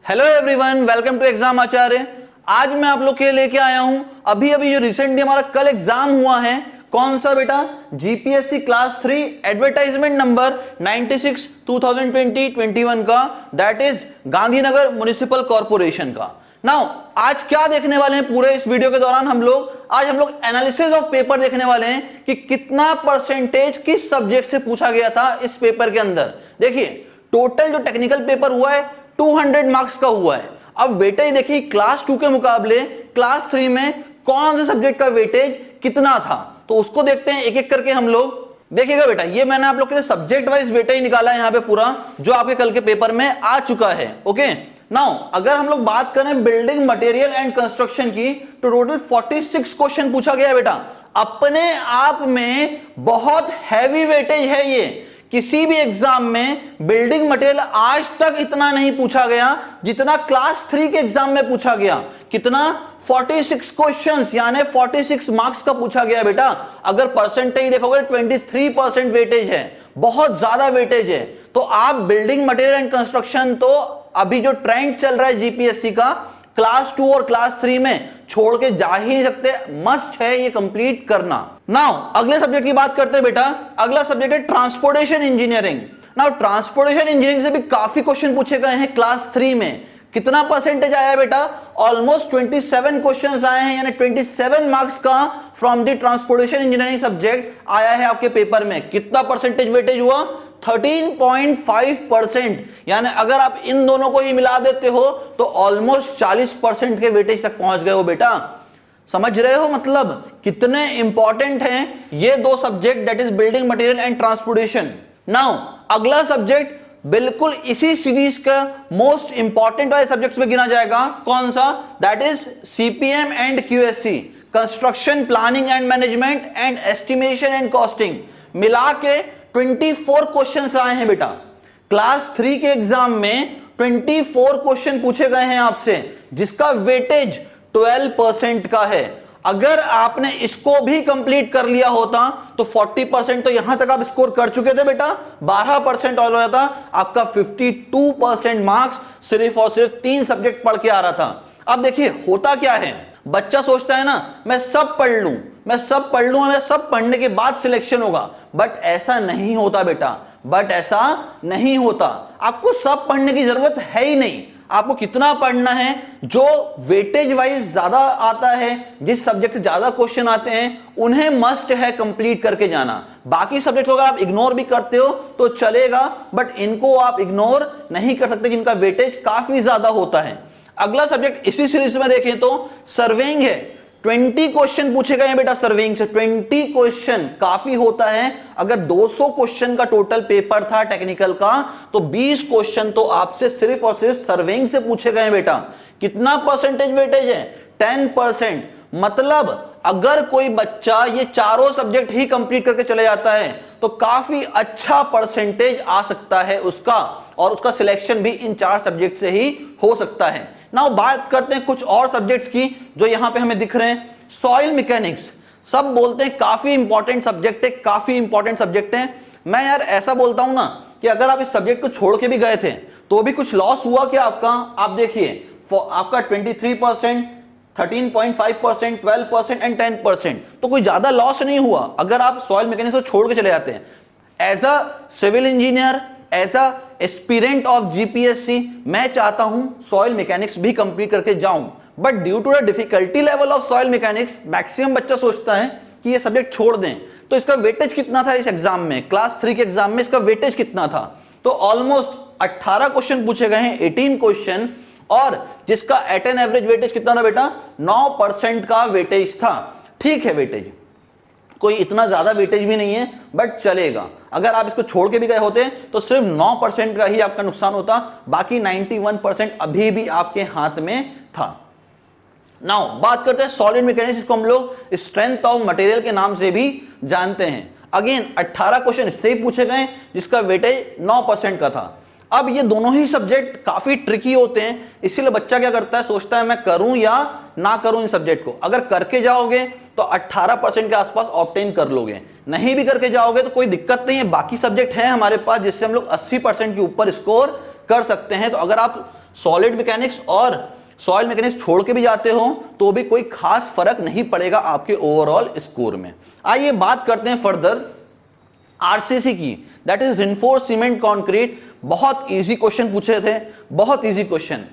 Hello everyone, welcome to exam Acharya. आज मैं आप लोग के लिए लेके आया हूं अभी जो रिसेंटली हमारा कल एग्जाम हुआ है। कौन सा बेटा? जीपीएससी क्लास 3 एडवर्टाइजमेंट नंबर 96 2020-21 का, that is Gandhinagar municipal corporation का। नाउ आज क्या देखने वाले हैं पूरे इस वीडियो के दौरान हम लोग एनालिसिस ऑफ पेपर देखने वाले हैं कि कितना परसेंटेज किस सब्जेक्ट से पूछा गया था इस पेपर के अंदर। देखिए टोटल जो टेक्निकल पेपर हुआ है 200 मार्क्स का हुआ है। अब वेटेज देखिए क्लास 2 के मुकाबले क्लास 3 में कौन से सब्जेक्ट का वेटेज कितना था, तो उसको देखते हैं एक एक करके हम लोग। देखिएगा बेटा, ये मैंने आप लोग के लिए सब्जेक्ट वाइज वेटेज निकाला है यहाँ पे पूरा, जो आपके कल के पेपर में आ चुका है। ओके, नाउ अगर हम लोग बात करें बिल्डिंग मटेरियल एंड कंस्ट्रक्शन की, तो टोटल 46 क्वेश्चन पूछा गया बेटा। अपने आप में बहुत हैवी वेटेज है ये। किसी भी एग्जाम में बिल्डिंग मटेरियल आज तक इतना नहीं पूछा गया जितना क्लास 3 के एग्जाम में पूछा गया। कितना? 46 क्वेश्चंस, यानी 46 मार्क्स का पूछा गया बेटा। अगर परसेंटेज देखोगे 23% वेटेज है, बहुत ज्यादा वेटेज है। तो आप बिल्डिंग मटेरियल एंड कंस्ट्रक्शन तो अभी जो ट्रेंड चल रहा है जीपीएससी का, क्लास 2 और क्लास 3 में छोड़ के जा ही नहीं सकते, मस्ट है ये कंप्लीट करना। नाउ अगले सब्जेक्ट की बात करते हैं बेटा। अगला सब्जेक्ट है transportation engineering. Now transportation engineering से भी काफी क्वेश्चन पूछे गए हैं क्लास 3 में। कितना परसेंटेज आया है बेटा? ऑलमोस्ट 27 क्वेश्चंस आए हैं, यानी 27 मार्क्स का from the transportation engineering subject आया है आपके पेपर में। कितना परसेंटेज वेटेज हुआ? 13.5%। यानी अगर आप इन दोनों को ही मिला देते हो तो ऑलमोस्ट 40% के वेटेज तक पहुंच गए हो बेटा। समझ रहे हो मतलब कितने इंपॉर्टेंट हैं ये दो subject, that is building material and transportation. Now अगला सब्जेक्ट बिल्कुल इसी सीरीज का मोस्ट इंपॉर्टेंट वाले सब्जेक्ट्स में गिना जाएगा। कौन सा? That is CPM and QSC, construction planning and management and estimation and costing. मिला के 24 क्वेश्चंस आए हैं बेटा। क्लास 3 के एग्जाम में 24 क्वेश्चन पूछे गए हैं आपसे, जिसका वेटेज 12% का है। अगर आपने इसको भी कंप्लीट कर लिया होता तो 40% तो यहां तक आप स्कोर कर चुके थे बेटा। 12% और हो जाता आपका 52% मार्क्स सिर्फ और सिर्फ 3 सब्जेक्ट पढ़ के आ रहा था। अब देखिए होता क्या है, बच्चा सोचता है ना मैं सब पढ़ लूं, मैं सब पढ़ने के बाद सिलेक्शन होगा, बट ऐसा नहीं होता बेटा, बट ऐसा नहीं होता। आपको सब पढ़ने की जरूरत है ही नहीं। आपको कितना पढ़ना है? जो वेटेज वाइज ज्यादा आता है, जिस सब्जेक्ट से ज्यादा क्वेश्चन आते हैं, उन्हें मस्ट है कंप्लीट करके जाना। बाकी सब्जेक्ट को अगर आप इग्नोर भी करते हो तो चलेगा, बट इनको आप इग्नोर नहीं कर सकते जिनका वेटेज काफी ज्यादा होता है। अगला सब्जेक्ट इसी सीरीज में देखें तो सर्वेइंग है। 20 क्वेश्चन पूछे गए हैं बेटा सर्वेइंग से। 20 क्वेश्चन काफी होता है। अगर 200 क्वेश्चन का टोटल पेपर था टेक्निकल का, तो 20 क्वेश्चन तो आपसे सिर्फ और सिर्फ सर्वेइंग से पूछे गए हैं बेटा। कितना परसेंटेज वेटेज है? 10%। मतलब अगर कोई बच्चा ये चारों सब्जेक्ट ही कंप्लीट करके चले जाता है तो काफी अच्छा परसेंटेज आ सकता है उसका, और उसका सिलेक्शन भी इन 4 सब्जेक्ट से ही हो सकता है। नाउ बात करते हैं कुछ और सब्जेक्ट्स की जो यहां पे हमें दिख रहे हैं। सॉइल मैकेनिक्स, सब बोलते हैं काफी इंपॉर्टेंट सब्जेक्ट है, काफी इंपॉर्टेंट सब्जेक्ट है। मैं यार ऐसा बोलता हूं ना कि अगर आप इस सब्जेक्ट को छोड़ के भी गए थे तो भी कुछ लॉस हुआ क्या आपका? आप देखिए आपका 23%, 13.5%, 12% एंड 10%, तो कोई ज्यादा लॉस नहीं हुआ अगर आप सॉइल मैकेनिक्स को छोड़ के चले जाते हैं। As a civil engineer, as a aspirant of GPSC, मैं चाहता हूं सॉइल मैकेनिक्स भी कंप्लीट करके जाऊं, but due to the difficulty level of soil mechanics maximum बच्चा सोचता है कि ये सब्जेक्ट छोड़ दें। तो इसका वेटेज कितना था इस एग्जाम में? क्लास 3 के एग्जाम में इसका वेटेज कितना था? तो ऑलमोस्ट 18 क्वेश्चन पूछे गए हैं, 18 क्वेश्चन, और जिसका एट एन एवरेज वेटेज कितना था बेटा? 9% का वेटेज था। ठीक है, वेटेज कोई इतना ज्यादा वेटेज भी नहीं है, बट चलेगा। अगर आप इसको छोड़ के भी गए होते तो सिर्फ 9% का ही आपका नुकसान होता, बाकी 91% अभी भी आपके हाथ में था। नाउ बात करते हैं सॉलिड मैकेनिक्स, जिसको हम लोग स्ट्रेंथ ऑफ मटेरियल के नाम से भी जानते हैं। अगेन 18 क्वेश्चन इससे ही पूछे गए, जिसका वेटेज 9% का था। अब ये दोनों ही सब्जेक्ट काफी ट्रिकी होते हैं, इसीलिए बच्चा क्या करता है, सोचता है मैं करूं या ना करूं इन सब्जेक्ट को। अगर करके जाओगे तो 18% के आसपास ऑब्टेन कर लोगे, नहीं भी करके जाओगे तो कोई दिक्कत नहीं है। बाकी सब्जेक्ट है हमारे पास जिससे हम लोग 80% के ऊपर स्कोर कर सकते हैं। तो अगर आप सॉलिड मैकेनिक्स और सॉइल मैकेनिक्स छोड़ के भी जाते हो तो भी कोई खास फर्क नहीं पड़ेगा आपके ओवरऑल स्कोर में। आइए बात करते हैं फर्दर आरसीसी की, that is reinforced cement concrete. बहुत इजी क्वेश्चन पूछे थे, बहुत इजी क्वेश्चन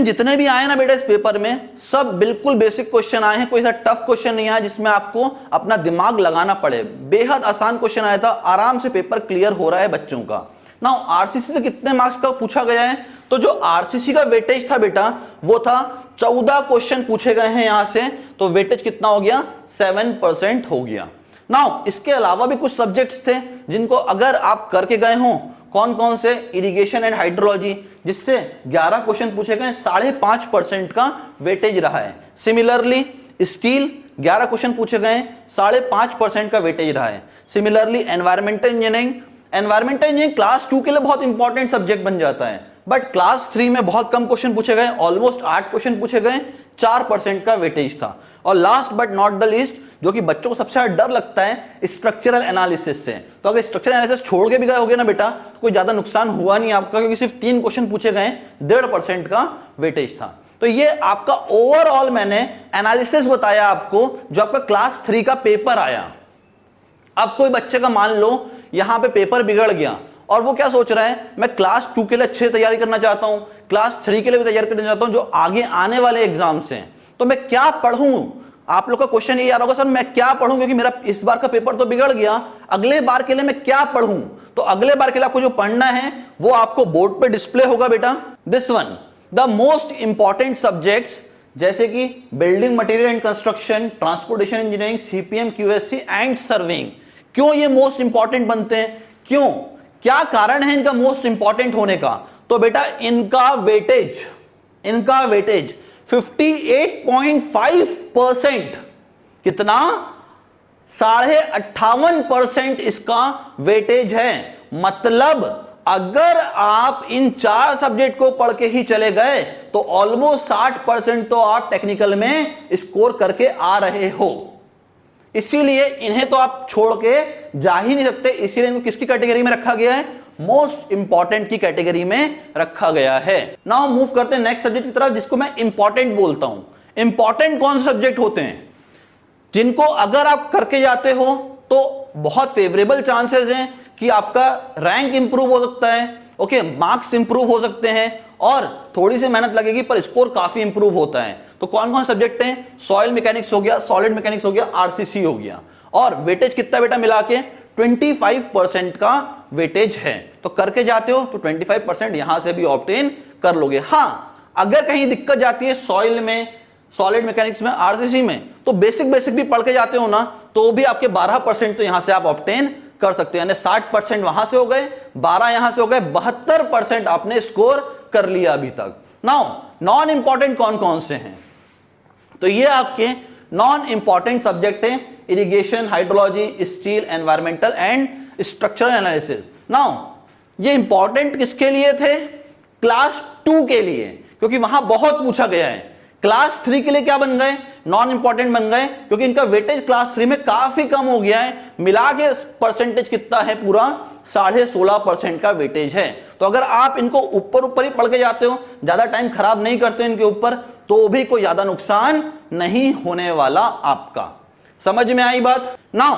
जितने भी आए ना बेटा इस पेपर में सब बिल्कुल बेसिक क्वेश्चन आए हैं, कोई सा टफ क्वेश्चन नहीं आया जिसमें आपको अपना दिमाग लगाना पड़े। बेहद आसान क्वेश्चन आया था, आराम से पेपर क्लियर हो रहा है बच्चों का। नाउ आरसीसी से कितने मार्क्स का पूछा गया है, तो जो आरसीसी का वेटेज था बेटा वो था 14 क्वेश्चन पूछे गए हैं यहां से, तो वेटेज कितना हो गया 7% हो गया। नाउ इसके अलावा भी कुछ सब्जेक्ट्स थे जिनको अगर आप करके गए हो, कौन कौन से, इरिगेशन एंड हाइड्रोलॉजी जिससे 11 क्वेश्चन पूछे गए, 5.5% का वेटेज रहा है। सिमिलरली स्टील 11 क्वेश्चन पूछे गए, 5.5% का वेटेज रहा है। सिमिलरली एनवायरमेंटल इंजीनियरिंग क्लास 2 के लिए बहुत इंपॉर्टेंट सब्जेक्ट बन जाता है, बट क्लास 3 में बहुत कम क्वेश्चन पूछे गए, ऑलमोस्ट 8 क्वेश्चन पूछे गए, 4% का वेटेज था। और last but not the least, जो कि बच्चों को सबसे ज्यादा डर लगता है स्ट्रक्चरल एनालिसिस से, तो अगर स्ट्रक्चरल एनालिसिस छोड़ के भी गए होगे ना बेटा तो कोई ज्यादा नुकसान हुआ नहीं आपका, क्योंकि सिर्फ 3 क्वेश्चन पूछे गए, 1.5% का वेटेज था। तो ये आपका ओवरऑल मैंने एनालिसिस बताया आपको जो आपका क्लास 3 का पेपर आया। अब कोई बच्चे का मान लो यहां पे पेपर बिगड़ गया और वो क्या सोच रहा है, मैं क्लास 2 के लिए अच्छे तैयारी करना चाहता हूं, क्लास 3 के लिए भी तैयारी करना चाहता हूं, जो आगे आने वाले एग्जाम्स हैं, तो मैं क्या पढ़ूं। आप लोग का क्वेश्चन ये आ रहा होगा, सर मैं क्या पढ़ूं क्योंकि मेरा इस बार का पेपर तो बिगड़ गया, अगले बार के लिए मैं क्या पढ़ूं। तो अगले बार के लिए आपको जो पढ़ना है वो आपको बोर्ड पे डिस्प्ले होगा बेटा। This one the most important subjects जैसे कि building material and construction, transportation engineering, CPM, QSC and serving. क्यों ये मोस्ट इंपॉर्टेंट बनते हैं, क्यों, क्या कारण है इनका मोस्ट इंपॉर्टेंट होने का। तो बेटा इनका वेटेज 58.5%, कितना 58.5% इसका वेटेज है। मतलब अगर आप इन 4 सब्जेक्ट को पढ़ के ही चले गए तो ऑलमोस्ट 60% तो आप टेक्निकल में स्कोर करके आ रहे हो। इसीलिए इन्हें तो आप छोड़ के जा ही नहीं सकते, इसीलिए इनको किसकी कैटेगरी में रखा गया है, मोस्ट इंपॉर्टेंट की कैटेगरी में रखा गया है। नाउ मूव करते हैं नेक्स्ट सब्जेक्ट की तरफ जिसको मैं इंपॉर्टेंट बोलता हूं। इंपॉर्टेंट कौन से सब्जेक्ट होते हैं जिनको अगर आप करके जाते हो तो बहुत फेवरेबल चांसेस हैं कि आपका रैंक इंप्रूव हो सकता है, ओके, मार्क्स इंप्रूव हो सकते हैं और थोड़ी सी मेहनत लगेगी पर स्कोर काफी इंप्रूव होता है। तो कौन कौन सब्जेक्ट हैं, सॉइल मैकेनिक्स हो गया, सॉलिड मैकेनिक्स हो गया, आरसीसी हो गया। और वेटेज कितना बेटा मिला के 25% का वेटेज है, तो करके जाते हो तो 25% यहां से भी ऑब्टेन कर लोगे। हां अगर कहीं दिक्कत जाती है सॉइल में, सॉलिड मैकेनिक्स में, आरसीसी में, तो बेसिक भी पढ़ के जाते हो ना तो भी आपके 12% तो यहां से आप ऑब्टेन कर सकते हो, यानी 60% वहां से हो गए, 12 यहां से हो गए, 72% आपने स्कोर कर लिया अभी तक। नाउ नॉन इंपॉर्टेंट कौन कौन से हैं, तो ये आपके नॉन इंपॉर्टेंट सब्जेक्ट हैं, irrigation, hydrology, steel, environmental and structural analysis. Now ये इंपॉर्टेंट किसके लिए थे, क्लास 2 के लिए, क्योंकि वहां बहुत पूछा गया है। क्लास 3 के लिए क्या बन गए, नॉन इंपॉर्टेंट बन गए, क्योंकि इनका वेटेज क्लास 3 में काफी कम हो गया है, मिला के परसेंटेज कितना है, पूरा 16.5% का वेटेज है। तो अगर आप इनको ऊपर ही पढ़ के जाते हो, ज्यादा टाइम खराब नहीं करते इनके ऊपर, तो भी कोई ज्यादा नुकसान नहीं होने वाला आपका। समझ में आई बात। नाउ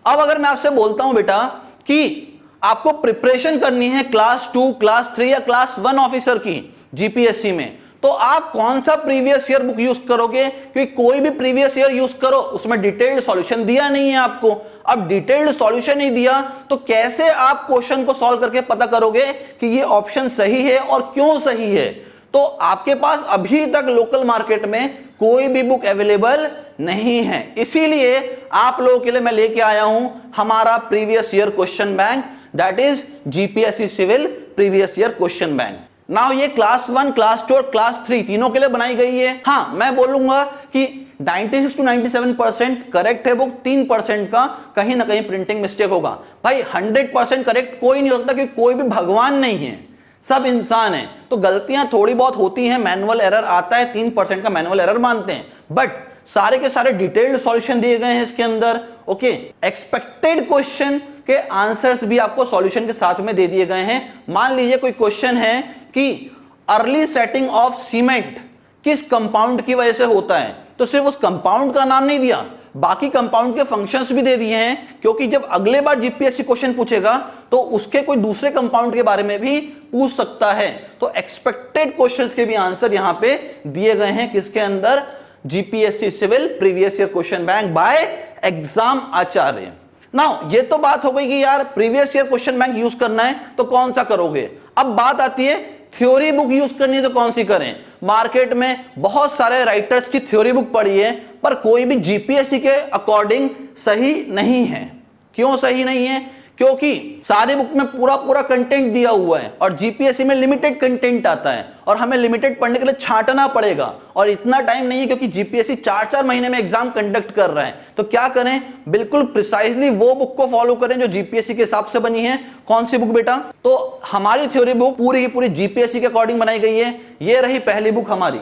अब अगर मैं आपसे बोलता हूं बेटा कि आपको प्रिपरेशन करनी है क्लास 2, क्लास 3 या क्लास 1 ऑफिसर की जीपीएससी में, तो आप कौन सा प्रीवियस ईयर बुक यूज करोगे, क्योंकि कोई भी प्रीवियस ईयर यूज करो उसमें डिटेल्ड सॉल्यूशन दिया नहीं है आपको। अब डिटेल्ड सॉल्यूशन नहीं दिया तो कैसे आप क्वेश्चन को सॉल्व करके पता करोगे कि ये ऑप्शन सही है और क्यों सही है। तो आपके पास अभी तक लोकल मार्केट में कोई भी बुक अवेलेबल नहीं है, इसीलिए आप लोगों के लिए मैं लेके आया हूं हमारा previous year question bank, that is GPSC civil previous year question bank. Now ये क्लास 1, क्लास 2 और क्लास 3 तीनों के लिए बनाई गई है। हाँ मैं बोलूंगा कि 96 to 97% करेक्ट है बुक, 3% का कहीं ना कहीं प्रिंटिंग मिस्टेक होगा। भाई 100% करेक्ट कोई नहीं हो सकता, क्योंकि कोई भी भगवान नहीं है, सब इंसान है, तो गलतियां थोड़ी बहुत होती हैं, मैनुअल एरर आता है, 3% का मैनुअल एरर मानते हैं, बट सारे के सारे डिटेल्ड सॉल्यूशन दिए गए हैं इसके अंदर। ओके, एक्सपेक्टेड क्वेश्चन के आंसर्स भी आपको सॉल्यूशन के साथ में दे दिए गए हैं। मान लीजिए कोई क्वेश्चन है कि अर्ली सेटिंग ऑफ सीमेंट किस कंपाउंड की वजह से होता है, तो सिर्फ उस कंपाउंड का नाम नहीं दिया, बाकी कंपाउंड के फंक्शंस भी दे दिए हैं, क्योंकि जब अगले बार जीपीएससी क्वेश्चन पूछेगा तो उसके कोई दूसरे कंपाउंड के बारे में भी पूछ सकता है। तो एक्सपेक्टेड क्वेश्चंस के भी आंसर यहां पे दिए गए हैं किसके अंदर, GPSC civil previous year question bank by exam Acharya. Now ये तो बात हो गई कि यार previous year question bank use करना है तो कौन सा करोगे। अब बात आती है थ्योरी बुक यूज करनी है तो कौन सी करें। मार्केट में बहुत सारे राइटर्स की थ्योरी बुक पढ़ी है, पर कोई भी जीपीएससी के अकॉर्डिंग सही नहीं है। क्यों सही नहीं है, क्योंकि सारी बुक में पूरा पूरा कंटेंट दिया हुआ है और जीपीएससी में लिमिटेड कंटेंट आता है और हमें लिमिटेड पढ़ने के लिए छांटना पड़ेगा और इतना टाइम नहीं है, क्योंकि जीपीएससी 4-4 महीने में एग्जाम कंडक्ट कर रहा है। तो क्या करें, बिल्कुल प्रिसाइजली वो बुक को फॉलो करें जो जीपीएससी के हिसाब से बनी है। कौन सी बुक बेटा, तो हमारी थ्योरी बुक पूरी की पूरी जीपीएससी के अकॉर्डिंग बनाई गई है। ये रही पहली बुक हमारी,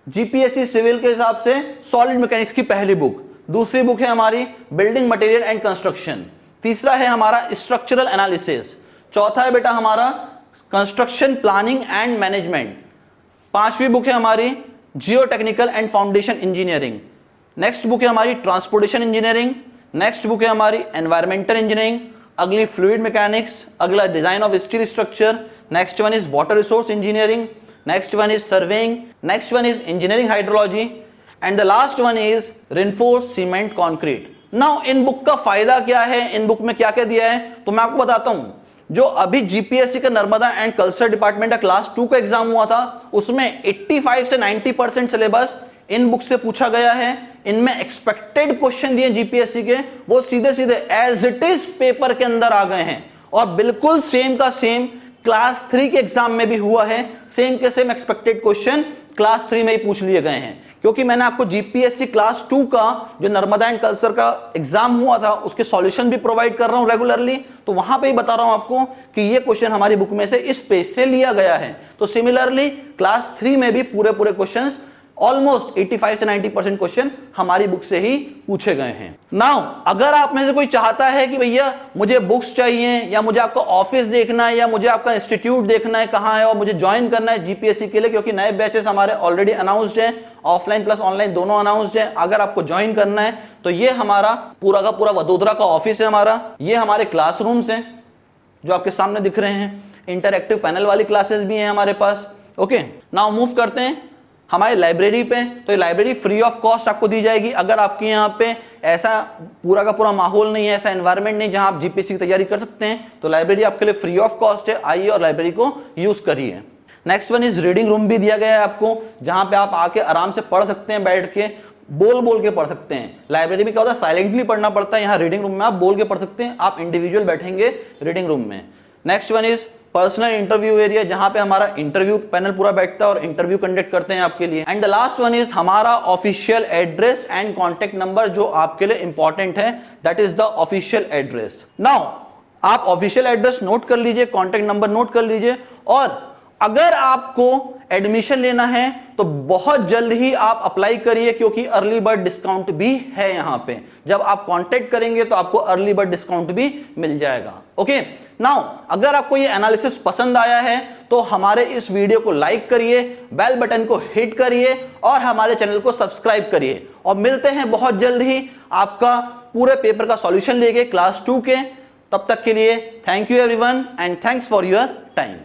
जीपीएससी सिविल के हिसाब से सॉलिड मैकेनिक्स की पहली बुक। दूसरी बुक है हमारी बिल्डिंग मटेरियल एंड कंस्ट्रक्शन। तीसरा है हमारा स्ट्रक्चरल एनालिसिस। चौथा है बेटा हमारा कंस्ट्रक्शन प्लानिंग एंड मैनेजमेंट। पांचवी बुक है हमारी जियो technical and foundation engineering. Next book है हमारी ट्रांसपोर्टेशन इंजीनियरिंग। नेक्स्ट बुक है हमारी एनवायरमेंटल इंजीनियरिंग। अगली फ्लूइड मैकेनिक्स। अगला design of steel structure. Next one is water resource engineering. Next one is surveying. Next one is engineering hydrology and the last one is reinforce cement concrete. Now in book का फायदा क्या है, in book में क्या क्या दिया है, तो मैं आपको बताता हूं। जो अभी जीपीएससी का नर्मदा एंड कल्चर डिपार्टमेंट का क्लास 2 का एग्जाम हुआ था, उसमें 85 से 90% सिलेबस इन बुक से पूछा गया है। इनमें एक्सपेक्टेड क्वेश्चन दिए जीपीएससी के, वो सीधे सीधे एज इट इज पेपर के अंदर आ गए हैं और बिल्कुल सेम का सेम क्लास 3 के एग्जाम में भी हुआ है। सेम के सेम एक्सपेक्टेड क्वेश्चन क्लास 3 में ही पूछ लिए गए हैं, क्योंकि मैंने आपको जीपीएससी क्लास 2 का जो नर्मदा एंड कल्चर का एग्जाम हुआ था उसके सॉल्यूशन भी प्रोवाइड कर रहा हूं रेगुलरली। तो वहां पे ही बता रहा हूं आपको कि ये क्वेश्चन हमारी बुक में से इस पेज से लिया गया है। तो सिमिलरली क्लास 3 में भी पूरे पूरे क्वेश्चंस ऑलमोस्ट 85 से 90% क्वेश्चन हमारी बुक से ही पूछे गए हैं। नाउ अगर आप में से कोई चाहता है कि भैया मुझे बुक्स चाहिए या मुझे आपका ऑफिस देखना है या मुझे आपका इंस्टीट्यूट देखना है कहाँ है और मुझे ज्वाइन करना है जीपीएससी के लिए, क्योंकि नए बैचेस हमारे ऑलरेडी अनाउंस्ड हैं, ऑफलाइन प्लस ऑनलाइन दोनों अनाउंस्ड है। अगर आपको ज्वाइन करना है तो ये हमारा पूरा का पूरा वडोदरा का ऑफिस है हमारा। ये हमारे क्लासरूम्स हैं जो आपके सामने दिख रहे हैं। इंटरैक्टिव पैनल वाली क्लासेस भी हैं हमारे पास। ओके, नाउ मूव करते हैं हमारी लाइब्रेरी पे। तो ये लाइब्रेरी फ्री ऑफ कॉस्ट आपको दी जाएगी। अगर आपके यहाँ पे ऐसा पूरा का पूरा माहौल नहीं है, ऐसा एनवायरनमेंट नहीं जहां आप जीपीएससी की तैयारी कर सकते हैं, तो लाइब्रेरी आपके लिए फ्री ऑफ कॉस्ट है। आइए और लाइब्रेरी को यूज करिए। Next one is reading room भी दिया गया है आपको, जहां पे आप आके आराम से पढ़ सकते हैं, बैठ के बोल बोल के पढ़ सकते हैं। लाइब्रेरी में क्या होता है, साइलेंटली पढ़ना पड़ता है। यहाँ रीडिंग रूम में आप बोल के पढ़ सकते हैं, आप इंडिविजुअल बैठेंगे रीडिंग रूम में। Next one is personal interview area, जहां पे हमारा इंटरव्यू पैनल पूरा बैठता है और इंटरव्यू कंडक्ट करते हैं आपके लिए। And the last one is हमारा official address and contact number, जो आपके लिए इंपॉर्टेंट है, that is the official address. Now आप ऑफिशियल एड्रेस नोट कर लीजिए, कॉन्टेक्ट नंबर नोट कर लीजिए। और अगर आपको एडमिशन लेना है तो बहुत जल्द ही आप अप्लाई करिए, क्योंकि अर्ली बर्ड डिस्काउंट भी है यहां पे। जब आप कांटेक्ट करेंगे तो आपको अर्ली बर्ड डिस्काउंट भी मिल जाएगा। ओके, नाउ अगर आपको ये एनालिसिस पसंद आया है तो हमारे इस वीडियो को लाइक करिए, बेल बटन को हिट करिए और हमारे चैनल को सब्सक्राइब करिए। और मिलते हैं बहुत जल्द ही आपका पूरे पेपर का सॉल्यूशन लेके क्लास 2 के। तब तक के लिए thank you everyone and thanks for your time.